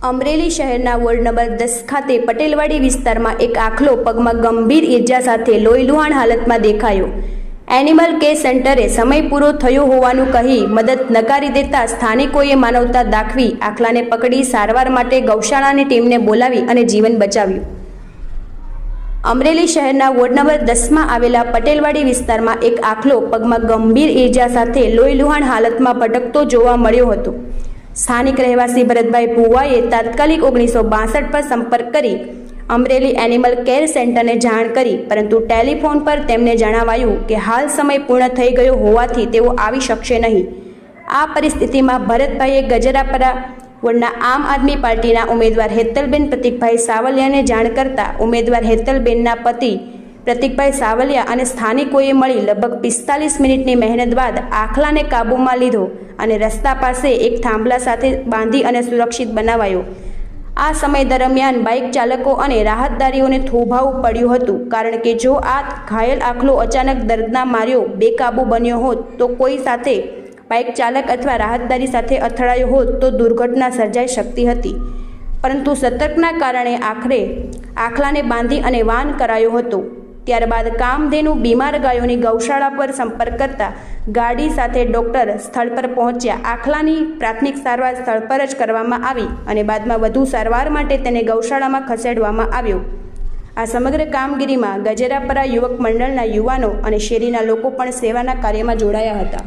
અમરેલી શહેરના ward number 10 ખાતે પટેલવાડી વિસ્તારમાં એક આખલો પગમાં ગંભીર ઈજા સાથે લોહીલુહાણ હાલતમાં દેખાયો। એનિમલ કેર સેન્ટરે સમય પૂરો થયો હોવાનું કહી મદદ નકારી દેતા સ્થાનિકોએ માનવતા દાખવી આખલાને પકડી સારવાર માટે ગૌશાળાની ટીમને બોલાવી અને જીવન બચાવ્યું। અમરેલી શહેરના વોર્ડ નંબર 10માં આવેલા પટેલવાડી વિસ્તારમાં એક આખલો પગમાં ગંભીર ઈજા સાથે લોહીલુહાણ હાલતમાં ભટકતો જોવા મળ્યો હતો। સ્થાનિક રહેવાસી ભરતભાઈ ભુવાએ તાત્કાલિક 1962 પર સંપર્ક કરી અમરેલી એનિમલ કેર સેન્ટરને જાણ કરી, પરંતુ ટેલિફોન પર તેમને જણાવાયું કે હાલ સમય પૂર્ણ થઈ ગયો હોવાથી તેઓ આવી શકશે નહીં। આ પરિસ્થિતિમાં ભરતભાઈએ ગજરાપરા વોર્ડના આમ આદમી પાર્ટીના ઉમેદવાર હેતલબેન પ્રતિકભાઈ સાવલિયાને જાણ કરતા ઉમેદવાર હેતલબેનના પતિ પ્રતિકભાઈ સાવલિયા અને સ્થાનિકોએ મળી લગભગ 45 મિનિટની મહેનત બાદ આખલાને કાબૂમાં લીધો અને રસ્તા પાસે એક થાંભલા સાથે બાંધી અને સુરક્ષિત બનાવાયો। આ સમય દરમિયાન બાઇક ચાલકો અને રાહતદારીઓને થોભાવું પડ્યું હતું, કારણ કે જો આ ઘાયલ આખલો અચાનક દર્દના માર્યો બેકાબૂ બન્યો હોત તો કોઈ સાથે બાઇક ચાલક અથવા રાહતદારી સાથે અથડાયો હોત તો દુર્ઘટના સર્જાઈ શકતી હતી, પરંતુ સતર્કના કારણે આખરે આખલાને બાંધી અને વાન કરાયો હતો। ત્યારબાદ કામધેનુ બીમાર ગાયોની ગૌશાળા પર સંપર્ક કરતા ગાડી સાથે ડોક્ટર સ્થળ પર પહોંચ્યા। આખલાની પ્રાથમિક સારવાર સ્થળ પર જ કરવામાં આવી અને બાદમાં વધુ સારવાર માટે તેને ગૌશાળામાં ખસેડવામાં આવ્યો। આ સમગ્ર કામગીરીમાં ગજરાપરા યુવક મંડળના યુવાનો અને શેરીના લોકો પણ સેવાના કાર્યમાં જોડાયા હતા।